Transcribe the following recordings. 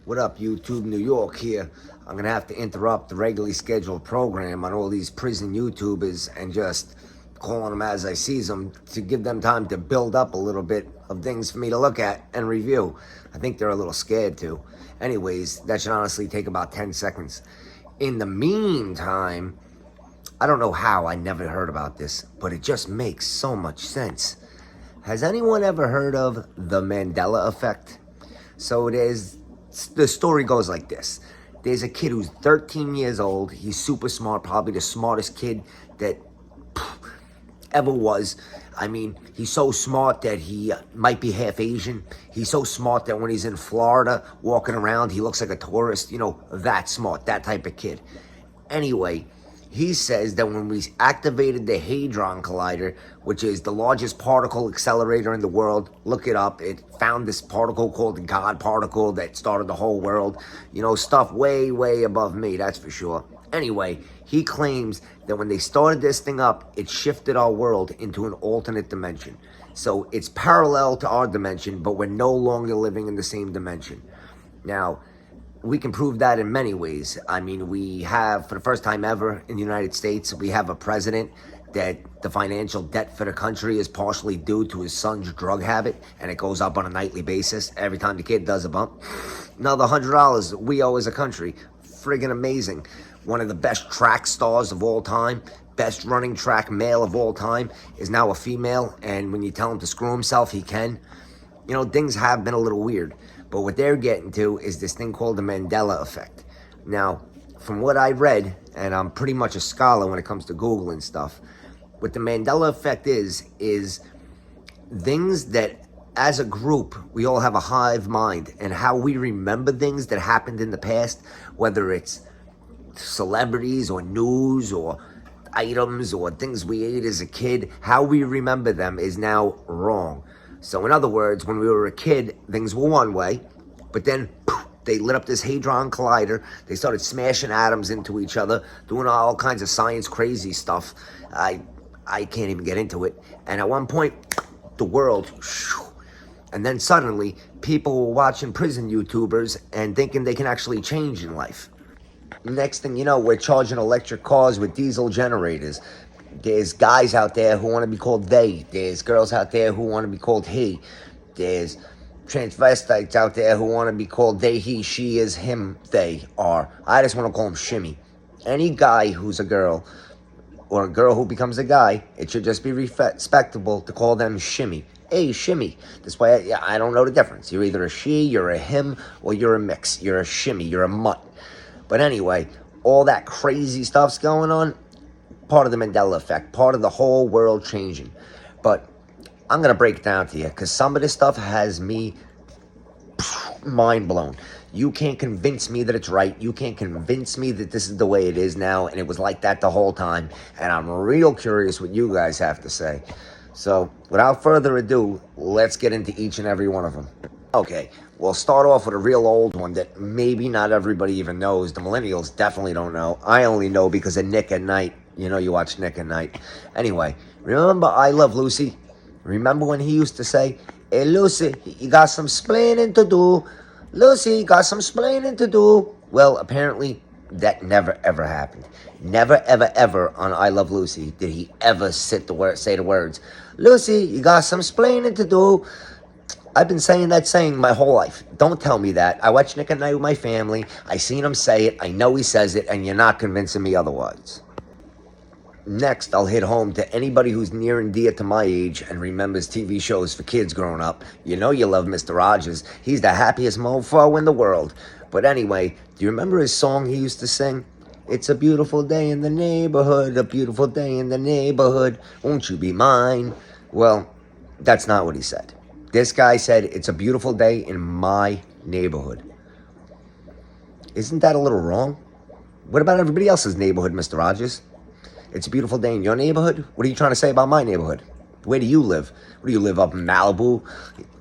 What up, YouTube New York here? I'm gonna have to interrupt the regularly scheduled program on all these prison YouTubers and just calling them as I sees them to give them time to build up a little bit of things for me to look at and review. I think they're a little scared too. Anyways, that should honestly take about 10 seconds. In the meantime, I don't know how I never heard about this, but it just makes so much sense. Has anyone ever heard of the Mandela effect? So the story goes like this. There's a kid who's 13 years old. He's super smart, probably the smartest kid that ever was. I mean, he's so smart that he might be half Asian. He's so smart that when he's in Florida walking around, he looks like a tourist. You know, that smart, that type of kid. Anyway, he says that when we activated the Hadron Collider, which is the largest particle accelerator in the world, look it up. It found this particle called the God particle that started the whole world. You know, stuff way, way above me, that's for sure. Anyway, he claims that when they started this thing up, it shifted our world into an alternate dimension. So it's parallel to our dimension, but we're no longer living in the same dimension. Now, we can prove that in many ways. I mean, we have, for the first time ever in the United States, we have a president that the financial debt for the country is partially due to his son's drug habit, and it goes up on a nightly basis every time the kid does a bump. Another $100 we owe as a country. Friggin' amazing. One of the best track stars of all time, best running track male of all time, is now a female, and when you tell him to screw himself, he can. You know, things have been a little weird. But what they're getting to is this thing called the Mandela effect. Now, from what I read, and I'm pretty much a scholar when it comes to Google and stuff, what the Mandela effect is things that, as a group, we all have a hive mind, and how we remember things that happened in the past, whether it's celebrities or news or items or things we ate as a kid, how we remember them is now wrong. So in other words, when we were a kid, things were one way, but then they lit up this Hadron Collider. They started smashing atoms into each other, doing all kinds of science crazy stuff. I can't even get into it. And at one point, the world, and then suddenly, people were watching prison YouTubers and thinking they can actually change in life. Next thing you know, we're charging electric cars with diesel generators. There's guys out there who want to be called they. There's girls out there who want to be called he. There's transvestites out there who want to be called they, he, she, is, him, they, are. I just want to call them shimmy. Any guy who's a girl, or a girl who becomes a guy, it should just be respectable to call them shimmy. Hey, shimmy. This way, I don't know the difference. You're either a she, you're a him, or you're a mix. You're a shimmy, you're a mutt. But anyway, all that crazy stuff's going on. Part of the Mandela effect, part of the whole world changing. But I'm going to break it down to you, because some of this stuff has me mind blown. You can't convince me that it's right. You can't convince me that this is the way it is now, and it was like that the whole time. And I'm real curious what you guys have to say. So, without further ado, let's get into each and every one of them. Okay, we'll start off with a real old one that maybe not everybody even knows. The millennials definitely don't know. I only know because of Nick at Night. You know, you watch Nick at Night. Anyway, remember I Love Lucy? Remember when he used to say, "Hey, Lucy, you got some splaining to do. Lucy, you got some splaining to do." Well, apparently, that never, ever happened. Never, ever, ever on I Love Lucy did he ever say the words, "Lucy, you got some splaining to do." I've been saying that saying my whole life. Don't tell me that. I watch Nick at Night with my family. I seen him say it. I know he says it, and you're not convincing me otherwise. Next, I'll hit home to anybody who's near and dear to my age and remembers TV shows for kids growing up. You know you love Mr. Rogers. He's the happiest mofo in the world. But anyway, do you remember his song he used to sing? "It's a beautiful day in the neighborhood, a beautiful day in the neighborhood. Won't you be mine?" Well, that's not what he said. This guy said, "It's a beautiful day in my neighborhood." Isn't that a little wrong? What about everybody else's neighborhood, Mr. Rogers? It's a beautiful day in your neighborhood? What are you trying to say about my neighborhood? Where do you live? Where do you live, up in Malibu?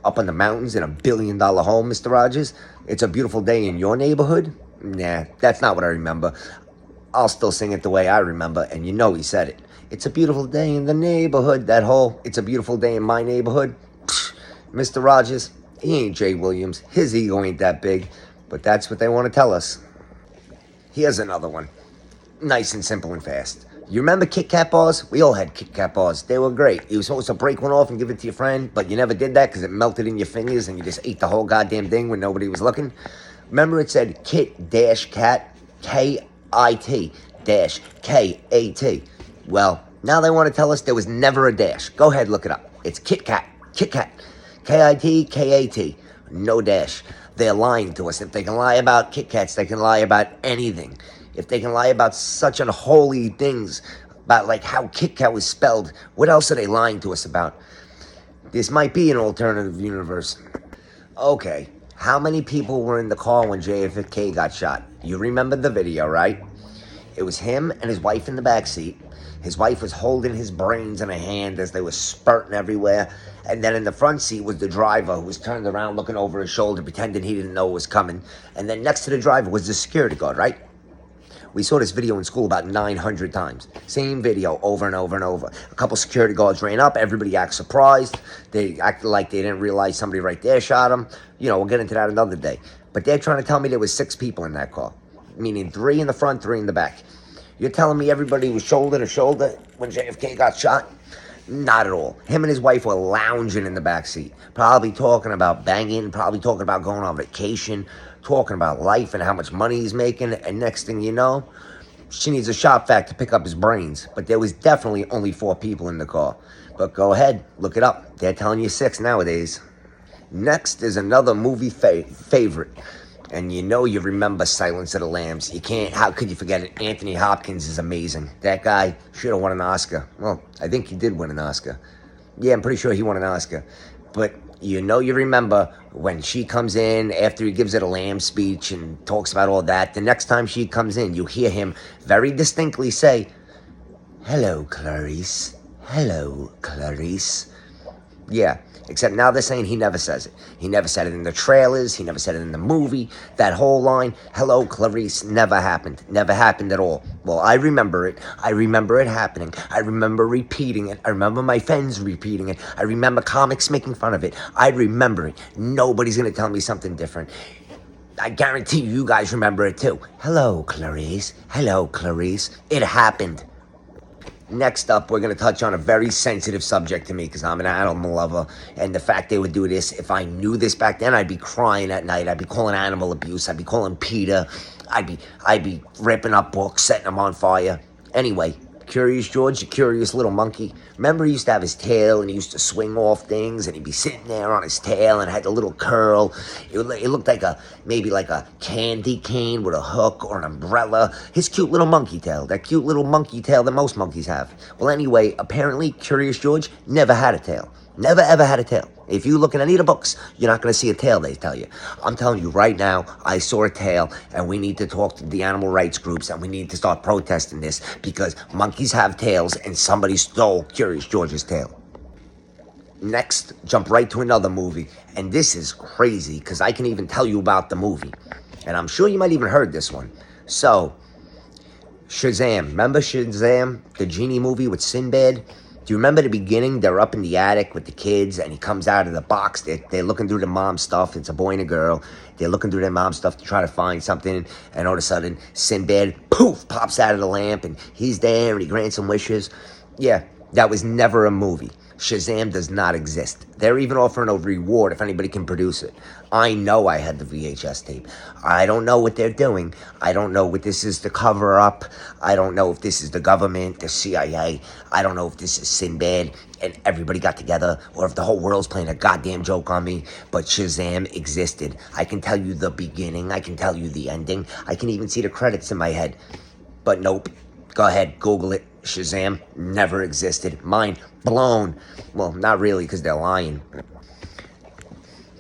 Up in the mountains in $1 billion home, Mr. Rogers? It's a beautiful day in your neighborhood? Nah, that's not what I remember. I'll still sing it the way I remember, and you know he said it. It's a beautiful day in the neighborhood. That whole, it's a beautiful day in my neighborhood. Psh, Mr. Rogers, he ain't Jay Williams. His ego ain't that big, but that's what they want to tell us. Here's another one. Nice and simple and fast. You remember KitKat bars? We all had KitKat bars. They were great. You were supposed to break one off and give it to your friend, but you never did that because it melted in your fingers and you just ate the whole goddamn thing when nobody was looking. Remember it said Kit-Kat, K-I-T -K-A-T. Well, now they want to tell us there was never a dash. Go ahead, look it up. It's KitKat, K-I-T-K-A-T. No dash. They're lying to us. If they can lie about KitKats, they can lie about anything. If they can lie about such unholy things, about like how KitKat was spelled, what else are they lying to us about? This might be an alternative universe. Okay, how many people were in the car when JFK got shot? You remember the video, right? It was him and his wife in the back seat. His wife was holding his brains in her hand as they were spurting everywhere. And then in the front seat was the driver who was turned around looking over his shoulder, pretending he didn't know it was coming. And then next to the driver was the security guard, right? We saw this video in school about 900 times. Same video over and over and over. A couple security guards ran up. Everybody acted surprised. They acted like they didn't realize somebody right there shot them. You know, we'll get into that another day. But they're trying to tell me there was 6 people in that car. Meaning 3 in the front, 3 in the back. You're telling me everybody was shoulder to shoulder when JFK got shot? Not at all. Him and his wife were lounging in the back seat. Probably talking about banging. Probably talking about going on vacation. Talking about life and how much money he's making, and next thing you know, she needs a shop vac to pick up his brains. But there was definitely only 4 people in the car. But go ahead, look it up. They're telling you 6 nowadays. Next is another movie favorite. And you know you remember Silence of the Lambs. You can't, how could you forget it? Anthony Hopkins is amazing. That guy should have won an Oscar. Well, I think he did win an Oscar. Yeah, I'm pretty sure he won an Oscar. But you know you remember when she comes in after he gives it a lamb speech and talks about all that. The next time she comes in, you hear him very distinctly say, "Hello, Clarice. Hello, Clarice." Yeah, except now they're saying he never says it. He never said it in the trailers. He never said it in the movie. That whole line, "Hello, Clarice," never happened. Never happened at all. Well, I remember it. I remember it happening. I remember repeating it. I remember my friends repeating it. I remember comics making fun of it. I remember it. Nobody's going to tell me something different. I guarantee you guys remember it too. "Hello, Clarice. Hello, Clarice." It happened. Next up, we're going to touch on a very sensitive subject to me because I'm an animal lover. And the fact they would do this, if I knew this back then, I'd be crying at night. I'd be calling animal abuse. I'd be calling PETA. I'd be ripping up books, setting them on fire. Anyway, Curious George, the curious little monkey. Remember he used to have his tail and he used to swing off things and he'd be sitting there on his tail and had the little curl. It looked like maybe like a candy cane with a hook or an umbrella. His cute little monkey tail. That cute little monkey tail that most monkeys have. Well, anyway, apparently Curious George never had a tail. Never ever had a tail. If you look in any of the books, you're not going to see a tail, they tell you. I'm telling you right now, I saw a tail, and we need to talk to the animal rights groups, and we need to start protesting this, because monkeys have tails, and somebody stole Curious George's tail. Next, jump right to another movie, and this is crazy, because I can even tell you about the movie, and I'm sure you might even heard this one. So, Shazam. Remember Shazam, the genie movie with Sinbad? Do you remember the beginning? They're up in the attic with the kids, and he comes out of the box. They're looking through the mom's stuff. It's a boy and a girl. They're looking through their mom's stuff to try to find something, and all of a sudden, Sinbad, poof, pops out of the lamp, and he's there, and he grants some wishes. Yeah, that was never a movie. Shazam does not exist. They're even offering a reward if anybody can produce it. I know I had the VHS tape. I don't know what they're doing. I don't know what this is to cover up. I don't know if this is the government, the CIA. I don't know if this is Sinbad and everybody got together, or if the whole world's playing a goddamn joke on me. But Shazam existed. I can tell you the beginning. I can tell you the ending. I can even see the credits in my head. But nope. Go ahead, Google it. Shazam never existed. Mind blown. Well, not really, because they're lying.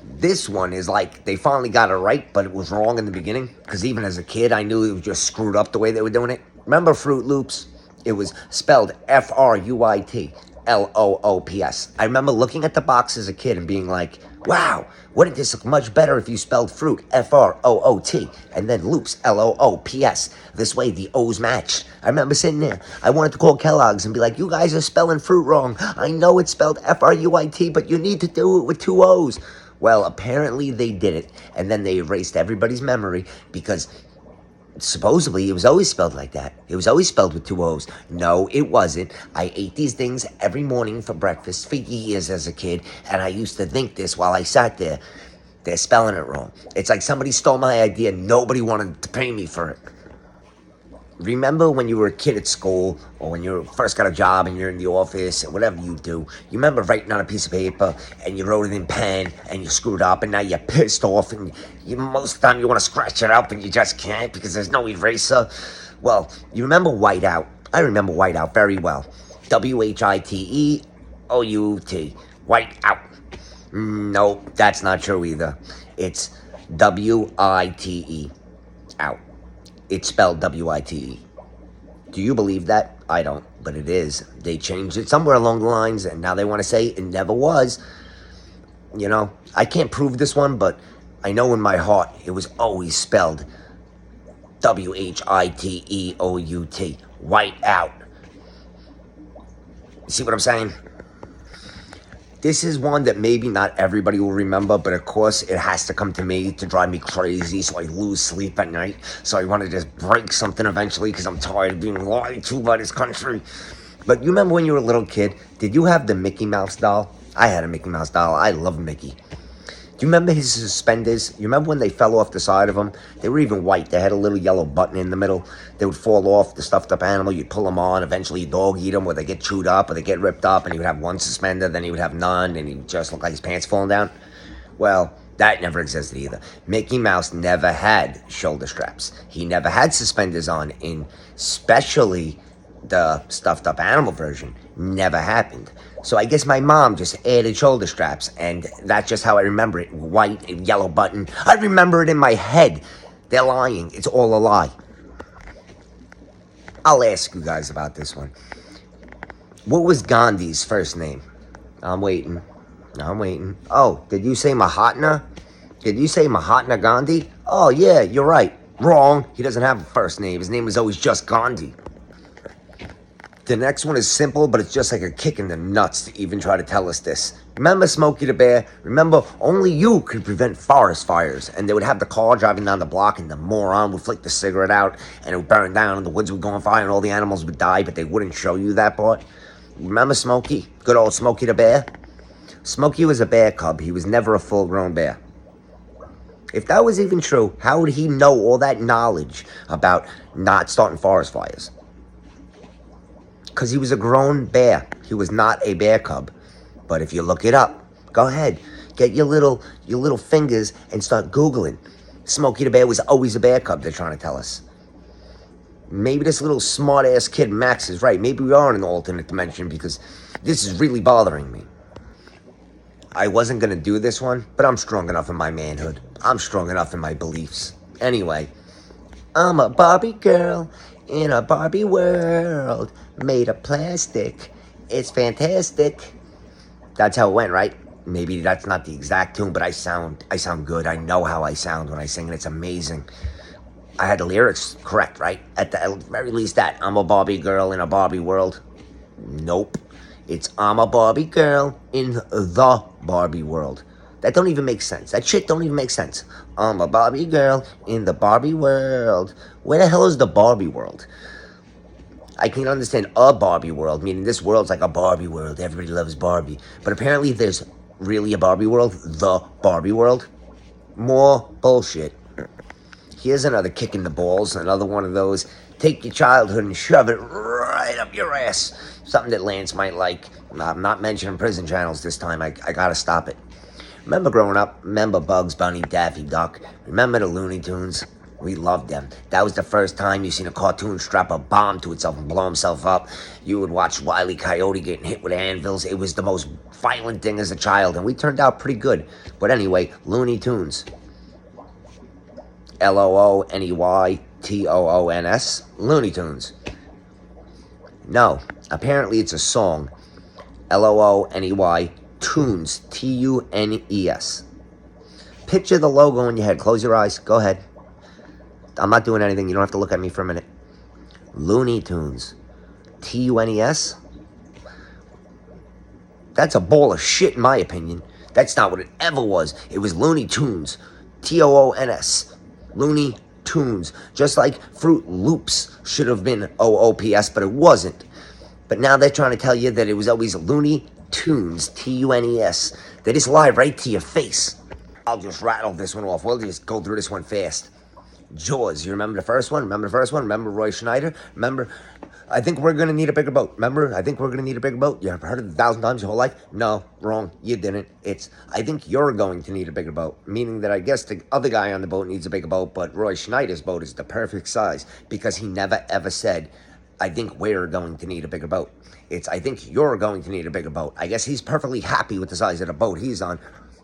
This one is like, they finally got it right, but it was wrong in the beginning. Because even as a kid, I knew it was just screwed up the way they were doing it. Remember Fruit Loops? It was spelled Fruit. Loops. I remember looking at the box as a kid and being like, wow, wouldn't this look much better if you spelled fruit, F-R-O-O-T, and then loops, L-O-O-P-S. This way the O's match. I remember sitting there. I wanted to call Kellogg's and be like, you guys are spelling fruit wrong. I know it's spelled F-R-U-I-T, but you need to do it with 2 O's. Well, apparently they did it, and then they erased everybody's memory because supposedly it was always spelled like that. It was always spelled with 2 O's. No, it wasn't. I ate these things every morning for breakfast for years as a kid, and I used to think this while I sat there. They're spelling it wrong. It's like somebody stole my idea. Nobody wanted to pay me for it. Remember when you were a kid at school, or when you first got a job and you're in the office, or whatever you do, you remember writing on a piece of paper, and you wrote it in pen, and you screwed up, and now you're pissed off, and most of the time you want to scratch it out, but you just can't, because there's no eraser? Well, you remember whiteout. I remember whiteout very well. W-H-I-T-E-O-U-T. Whiteout. Nope, that's not true either. It's W-I-T-E. Out. It's spelled W-I-T-E. Do you believe that? I don't, but it is. They changed it somewhere along the lines, and now they want to say it never was. You know, I can't prove this one, but I know in my heart it was always spelled W-H-I-T-E-O-U-T. White out. See what I'm saying? This is one that maybe not everybody will remember, but of course it has to come to me to drive me crazy, so I lose sleep at night. So I want to just break something eventually because I'm tired of being lied to by this country. But you remember when you were a little kid, did you have the Mickey Mouse doll? I had a Mickey Mouse doll. I love Mickey. Do you remember his suspenders? You remember when they fell off the side of them? They were even white. They had a little yellow button in the middle. They would fall off the stuffed up animal. You'd pull them on. Eventually, your dog eat them, or they get chewed up, or they get ripped up, and he would have one suspender, then he would have none, and he would just look like his pants falling down. Well, that never existed either. Mickey Mouse never had shoulder straps. He never had suspenders on, especially the stuffed up animal version. Never happened. So I guess my mom just added shoulder straps, and that's just how I remember it. White and yellow button. I remember it in my head. They're lying. It's all a lie. I'll ask you guys about this one. What was Gandhi's first name? I'm waiting. Oh, did you say Mahatma? Did you say Mahatma Gandhi? Oh, yeah, you're right. Wrong. He doesn't have a first name. His name was always just Gandhi. The next one is simple, but it's just like a kick in the nuts to even try to tell us this. Remember Smokey the Bear? Remember, only you could prevent forest fires. And they would have the car driving down the block, and the moron would flick the cigarette out, and it would burn down, and the woods would go on fire, and all the animals would die, but they wouldn't show you that part. Remember Smokey? Good old Smokey the Bear? Smokey was a bear cub. He was never a full-grown bear. If that was even true, how would he know all that knowledge about not starting forest fires? Because he was a grown bear. He was not a bear cub. But if you look it up, go ahead. Get your little fingers and start Googling. Smokey the Bear was always a bear cub, they're trying to tell us. Maybe this little smart-ass kid, Max, is right. Maybe we are in an alternate dimension, because this is really bothering me. I wasn't going to do this one, but I'm strong enough in my manhood. I'm strong enough in my beliefs. Anyway, I'm a Barbie girl in a Barbie world made of plastic. It's fantastic. That's how it went, right? Maybe that's not the exact tune, but I sound good. I know how I sound when I sing, and it's amazing. I had the lyrics correct, right? At the very least that. I'm a Barbie girl in a Barbie world. Nope. It's I'm a Barbie girl in the Barbie world. That don't even make sense. That shit don't even make sense. I'm a Barbie girl in the Barbie world. Where the hell is the Barbie world? I can understand a Barbie world, meaning this world's like a Barbie world. Everybody loves Barbie. But apparently there's really a Barbie world, the Barbie world. More bullshit. Here's another kick in the balls, another one of those. Take your childhood and shove it right up your ass. Something that Lance might like. I'm not mentioning prison channels this time. I gotta stop it. Remember growing up? Remember Bugs Bunny, Daffy Duck? Remember the Looney Tunes? We loved them. That was the first time you seen a cartoon strap a bomb to itself and blow himself up. You would watch Wile E. Coyote getting hit with anvils. It was the most violent thing as a child, and we turned out pretty good. But anyway, Looney Tunes. Looneytons. Looney Tunes. No, apparently it's a song Looney, Tunes, Tunes. Picture the logo in your head. Close your eyes. Go ahead. I'm not doing anything. You don't have to look at me for a minute. Looney Tunes, Tunes. That's a ball of shit, in my opinion. That's not what it ever was. It was Looney Tunes, Toons, Looney Tunes. Just like Fruit Loops should have been OOPS, but it wasn't. But now they're trying to tell you that it was always Looney Tunes, Tunes. They just lie right to your face. I'll just rattle this one off. We'll just go through this one fast. Jaws. You remember the first one? Remember Roy Schneider? Remember, I think we're going to need a bigger boat. Remember, I think we're going to need a bigger boat. You ever heard it 1,000 times your whole life? No, wrong. You didn't. It's, I think you're going to need a bigger boat. Meaning that I guess the other guy on the boat needs a bigger boat, but Roy Schneider's boat is the perfect size because he never ever said, I think we're going to need a bigger boat. It's, I think you're going to need a bigger boat. I guess he's perfectly happy with the size of the boat he's on.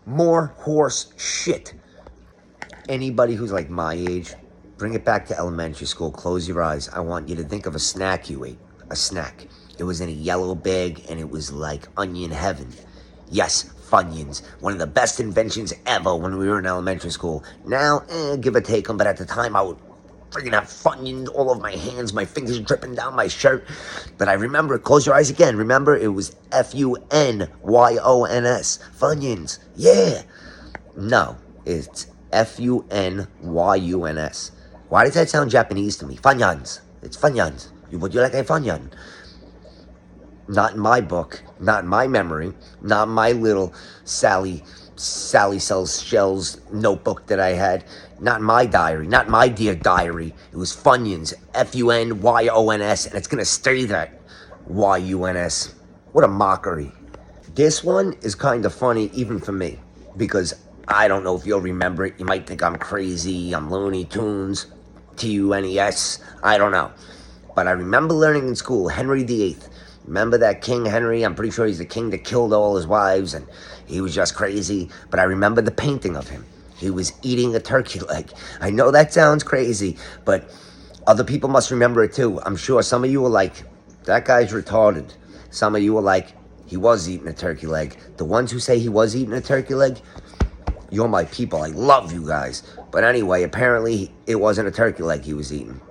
More horse shit. Anybody who's like my age, bring it back to elementary school. Close your eyes. I want you to think of a snack you ate. A snack. It was in a yellow bag, and it was like onion heaven. Yes, Funyuns. One of the best inventions ever when we were in elementary school. Now, give or take them, but at the time I would freaking have Funyuns all over my hands, my fingers dripping down my shirt. But I remember, close your eyes again. Remember, it was Funyons. Funyuns. Yeah. No, it's Funyuns. Why does that sound Japanese to me? Funyuns. It's Funyuns. Would you like a Funyun? Not in my book. Not in my memory. Not in my little Sally Sells Shells notebook that I had. Not in my diary. Not in my dear diary. It was Funyuns. Funyons. And it's going to stay that. Yuns. What a mockery. This one is kind of funny even for me. Because I don't know if you'll remember it. You might think I'm crazy. I'm Looney Tunes. Tunes. I don't know. But I remember learning in school, Henry VIII. Remember that King Henry? I'm pretty sure he's the king that killed all his wives, and he was just crazy. But I remember the painting of him. He was eating a turkey leg. I know that sounds crazy, but other people must remember it too. I'm sure some of you were like, that guy's retarded. Some of you were like, he was eating a turkey leg. The ones who say he was eating a turkey leg, you're my people. I love you guys. But anyway, apparently it wasn't a turkey leg he was eating.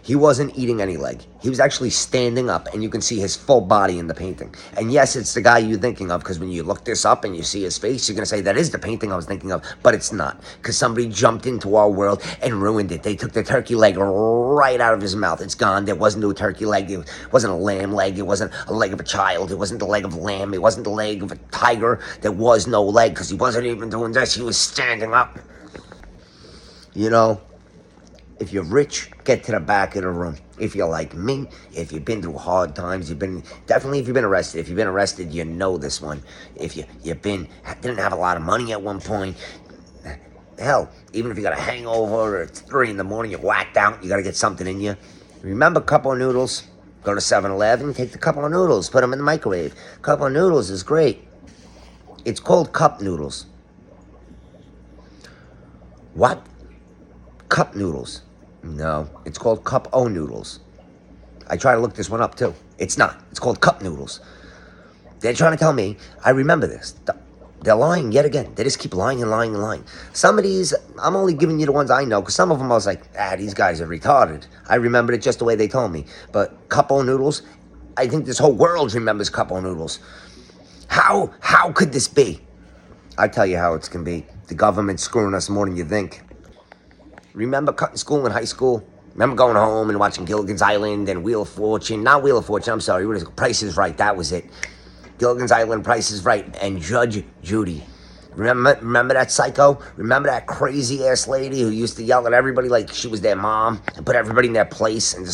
He wasn't eating any leg. He was actually standing up, and you can see his full body in the painting. And yes, it's the guy you're thinking of, because when you look this up and you see his face, you're going to say, that is the painting I was thinking of. But it's not, because somebody jumped into our world and ruined it. They took the turkey leg right out of his mouth. It's gone. There wasn't no turkey leg. It wasn't a lamb leg. It wasn't a leg of a child. It wasn't the leg of a lamb. It wasn't the leg of a tiger. There was no leg, because he wasn't even doing this. He was standing up. You know, if you're rich, get to the back of the room. If you're like me, if you've been through hard times, definitely if you've been arrested. If you've been arrested, you know this one. If didn't have a lot of money at one point, hell, even if you got a hangover or it's 3 in the morning, you're whacked out, you got to get something in you. Remember cup of noodles? Go to 7-Eleven, take the cup of noodles, put them in the microwave. Cup of noodles is great. It's called cup noodles. What? Cup noodles. No, it's called cup o noodles. I try to look this one up too. It's not. It's called cup noodles. They're trying to tell me, I remember this. They're lying yet again. They just keep lying and lying and lying. Some of these, I'm only giving you the ones I know, because some of them I was like, these guys are retarded. I remembered it just the way they told me. But cup o noodles, I think this whole world remembers cup o noodles. How could this be? I tell you how it's can be. The government's screwing us more than you think. Remember cutting school in high school? Remember going home and watching Gilligan's Island and Wheel of Fortune? Not Wheel of Fortune, I'm sorry. What is it? Price is Right, that was it. Gilligan's Island, Price is Right, and Judge Judy. Remember that psycho? Remember that crazy-ass lady who used to yell at everybody like she was their mom and put everybody in their place and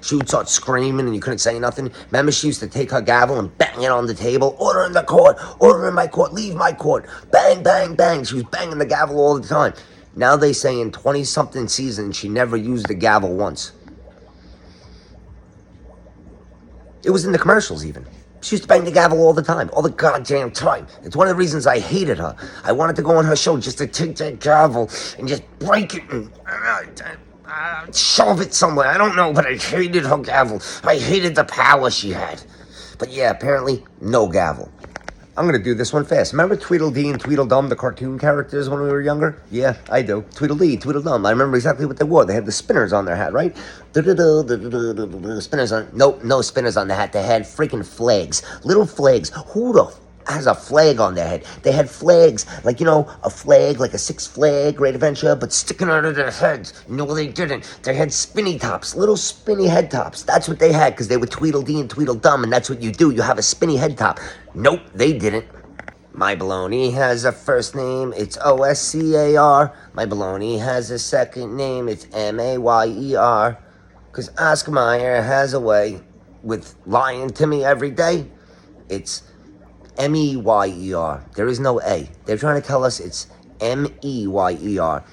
she would start screaming and you couldn't say nothing? Remember she used to take her gavel and bang it on the table? Order in the court, order in my court, leave my court. Bang, bang, bang. She was banging the gavel all the time. Now they say in 20-something seasons, she never used the gavel once. It was in the commercials even. She used to bang the gavel all the time, all the goddamn time. It's one of the reasons I hated her. I wanted to go on her show just to take that gavel and just break it and shove it somewhere. I don't know, but I hated her gavel. I hated the power she had. But yeah, apparently, no gavel. I'm going to do this one fast. Remember Tweedledee and Tweedledum, the cartoon characters when we were younger? Yeah, I do. Tweedledee, Tweedledum. I remember exactly what they wore. They had the spinners on their hat, right? Spinners on... Nope, no spinners on the hat. They had freaking flags. Little flags. Who the has a flag on their head? They had flags, like, you know, a flag, like a Six Flag Great Adventure, but sticking out of their heads. No, they didn't. They had spinny tops, little spinny head tops. That's what they had, because they were Tweedledee and Tweedledum, and that's what you do. You have a spinny head top. Nope, they didn't. My baloney has a first name, it's Oscar. My baloney has a second name, it's Mayer. Because Oscar Mayer has a way with lying to me every day. It's Meyer. There is no A. They're trying to tell us it's Meyer.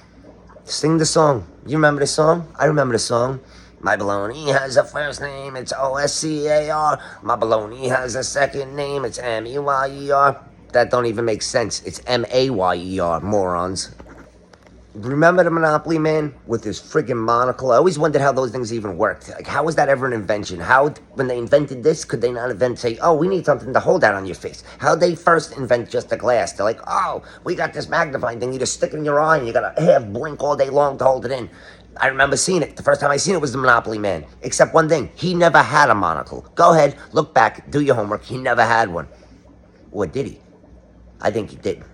Sing the song. You remember the song? I remember the song. My baloney has a first name, it's Oscar. My baloney has a second name, it's Meyer. That don't even make sense. It's Mayer, morons. Remember the Monopoly Man with his friggin' monocle? I always wondered how those things even worked. Like, how was that ever an invention? How, when they invented this, could they not say, oh, we need something to hold that on your face? How'd they first invent just a glass? They're like, oh, we got this magnifying thing. You just stick it in your eye and you gotta have blink all day long to hold it in. I remember seeing it. The first time I seen it was the Monopoly Man. Except one thing. He never had a monocle. Go ahead, look back, do your homework. He never had one. Or did he? I think he did.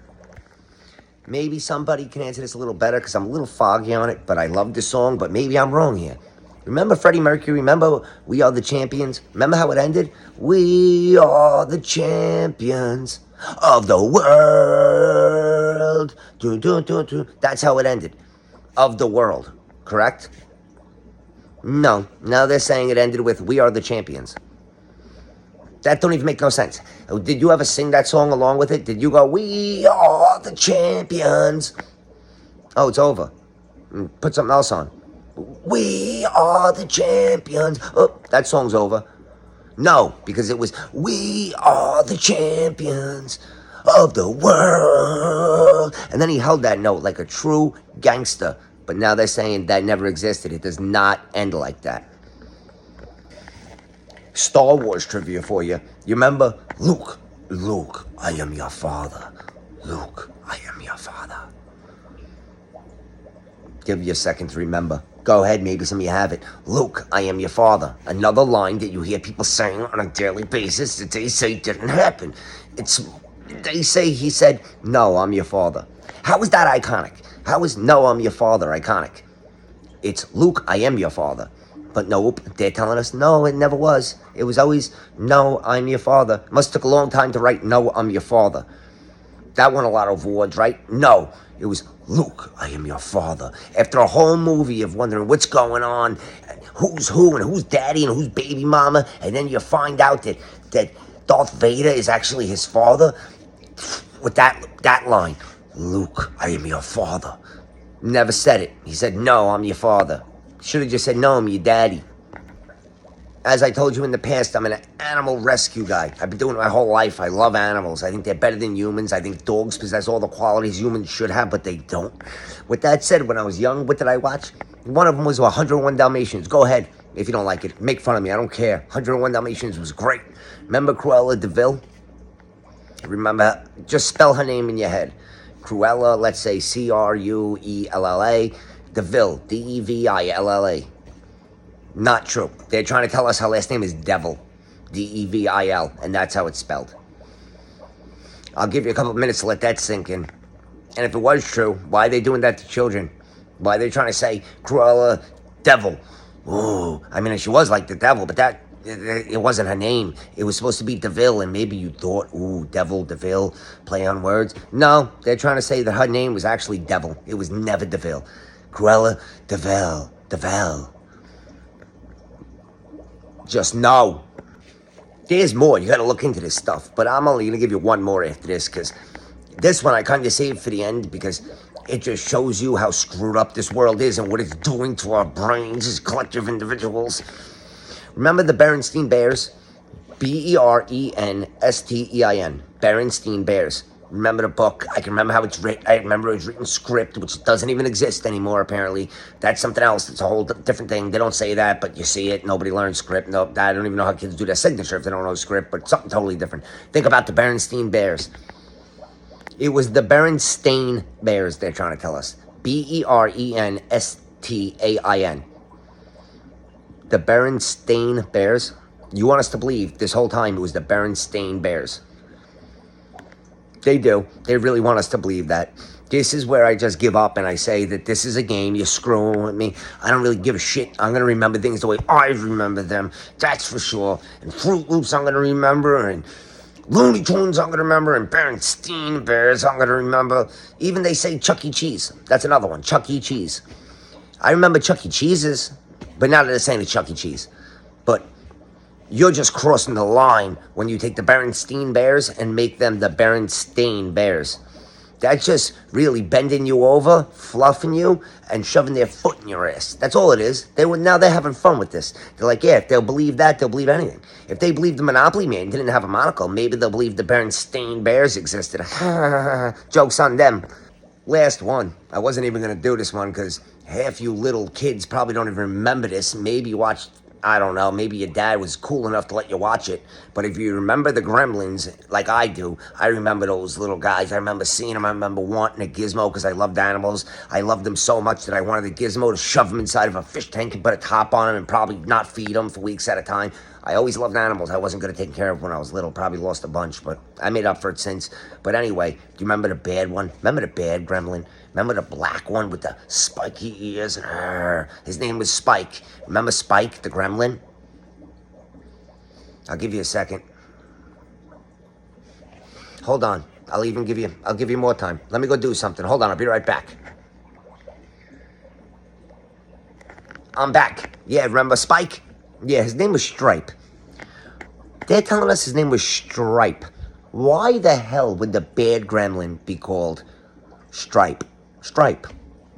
Maybe somebody can answer this a little better because I'm a little foggy on it, but I love the song, but maybe I'm wrong here. Remember Freddie Mercury? Remember We Are the Champions? Remember how it ended? We are the champions of the world. Do, do, do, do. That's how it ended. Of the world. Correct? No. Now they're saying it ended with We Are the Champions. That don't even make no sense. Did you ever sing that song along with it? Did you go, we are the champions? Oh, it's over. Put something else on. We are the champions. Oh, that song's over. No, because it was, we are the champions of the world. And then he held that note like a true gangster. But now they're saying that never existed. It does not end like that. Star Wars trivia for you. You remember? Luke, Luke, I am your father. Luke, I am your father. Give you a second to remember. Go ahead, maybe some of you have it. Luke, I am your father. Another line that you hear people saying on a daily basis that they say didn't happen. They say he said, no, I'm your father. How is that iconic? How is no, I'm your father iconic? It's Luke, I am your father. But nope, they're telling us, no, it never was. It was always, no, I'm your father. Must took a long time to write, no, I'm your father. That won a lot of awards, right? No, it was, Luke, I am your father. After a whole movie of wondering what's going on, who's who, and who's daddy, and who's baby mama, and then you find out that Darth Vader is actually his father, with that line, Luke, I am your father. Never said it. He said, no, I'm your father. Should have just said, no, I'm your daddy. As I told you in the past, I'm an animal rescue guy. I've been doing it my whole life. I love animals. I think they're better than humans. I think dogs possess all the qualities humans should have, but they don't. With that said, when I was young, what did I watch? One of them was 101 Dalmatians. Go ahead, if you don't like it. Make fun of me. I don't care. 101 Dalmatians was great. Remember Cruella Deville? Remember, just spell her name in your head. Cruella, let's say Cruella. Deville, Devilla. Not true. They're trying to tell us her last name is Devil, Devil, and that's how it's spelled. I'll give you a couple of minutes to let that sink in. And if it was true, why are they doing that to children? Why are they trying to say Cruella Devil? Ooh, I mean, she was like the devil, but it wasn't her name. It was supposed to be Deville, and maybe you thought, ooh, Devil, Deville, play on words. No, they're trying to say that her name was actually Devil. It was never Deville. Cruella Deville. Just no. There's more. You got to look into this stuff. But I'm only going to give you one more after this, because this one I kind of saved for the end, because it just shows you how screwed up this world is and what it's doing to our brains as collective individuals. Remember the Berenstain Bears? Berenstein. Berenstain Bears. remember the book. I can remember how it's written. I remember it was written script, which doesn't even exist anymore, apparently. That's something else. It's a whole different thing. They don't say that, but you see it. Nobody learns script. No, I don't even know how kids do their signature if they don't know script, but something totally different. Think about the Berenstain Bears. It was the Berenstain Bears, they're trying to tell us. Berenstain. The Berenstain Bears. You want us to believe this whole time it was the Berenstain Bears. They do. They really want us to believe that. This is where I just give up and I say that this is a game. You're screwing with me. I don't really give a shit. I'm going to remember things the way I remember them. That's for sure. And Fruit Loops I'm going to remember. And Looney Tunes I'm going to remember. And Berenstain Bears I'm going to remember. Even they say Chuck E. Cheese. That's another one. Chuck E. Cheese. I remember Chuck E. Cheese's. But now they're saying it's Chuck E. Cheese. But you're just crossing the line when you take the Berenstain Bears and make them the Berenstain Bears. That's just really bending you over, fluffing you, and shoving their foot in your ass. That's all it is. Now they're having fun with this. They're like, yeah, if they'll believe that, they'll believe anything. If they believe the Monopoly Man didn't have a monocle, maybe they'll believe the Berenstain Bears existed. Joke's on them. Last one. I wasn't even going to do this one because half you little kids probably don't even remember this. Maybe you watched, I don't know, maybe your dad was cool enough to let you watch it. But if you remember the Gremlins, like I do, I remember those little guys. I remember seeing them. I remember wanting a gizmo because I loved animals. I loved them so much that I wanted a gizmo to shove them inside of a fish tank and put a top on them and probably not feed them for weeks at a time. I always loved animals. I wasn't good at taking care of when I was little. Probably lost a bunch, but I made up for it since. But anyway, do you remember the bad one? Remember the bad gremlin? Remember the black one with the spiky ears? His name was Spike. Remember Spike, the gremlin? I'll give you a second. Hold on. I'll give you more time. Let me go do something. Hold on, I'll be right back. I'm back. Yeah, remember Spike? Yeah, his name was Stripe. They're telling us his name was Stripe. Why the hell would the bad gremlin be called Stripe? Stripe.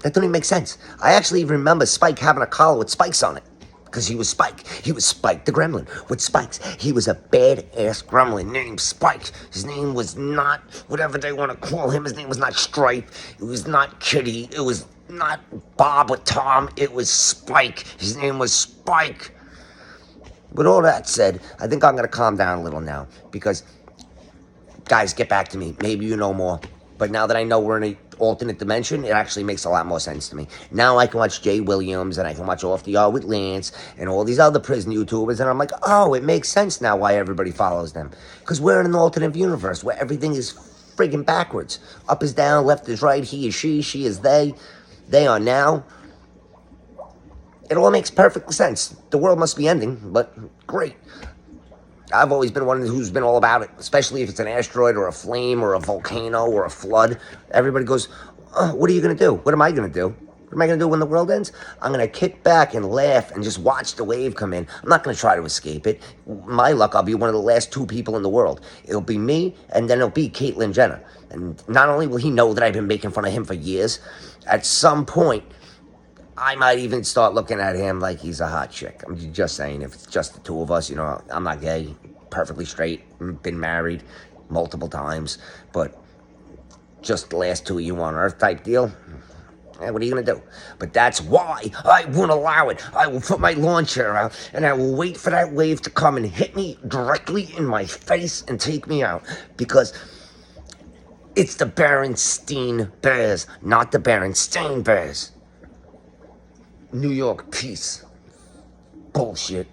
That don't even make sense. I actually even remember Spike having a collar with spikes on it. Because he was Spike. He was Spike the gremlin with spikes. He was a badass gremlin named Spike. His name was not whatever they want to call him. His name was not Stripe. It was not Kitty. It was not Bob or Tom. It was Spike. His name was Spike. With all that said, I think I'm going to calm down a little now. Because, guys, get back to me. Maybe you know more. But now that I know we're in an alternate dimension, it actually makes a lot more sense to me. Now I can watch Jay Williams, and I can watch Off the Yard with Lance, and all these other prison YouTubers, and I'm like, oh, it makes sense now why everybody follows them. Because we're in an alternate universe where everything is friggin' backwards. Up is down, left is right, he is she is they are now. It all makes perfect sense. The world must be ending, but great. I've always been one who's been all about it, especially if it's an asteroid or a flame or a volcano or a flood. Everybody goes, what are you going to do? What am I going to do? What am I going to do when the world ends? I'm going to kick back and laugh and just watch the wave come in. I'm not going to try to escape it. My luck, I'll be one of the last two people in the world. It'll be me, and then it'll be Caitlyn Jenner. And not only will he know that I've been making fun of him for years, at some point, I might even start looking at him like he's a hot chick. I'm just saying, if it's just the two of us, you know, I'm not gay, perfectly straight, been married multiple times, but just the last two of you on Earth type deal. What are you going to do? But that's why I won't allow it. I will put my launcher out, and I will wait for that wave to come and hit me directly in my face and take me out. Because it's the Berenstain Bears, not the Berenstain Bears. New York peace. Bullshit.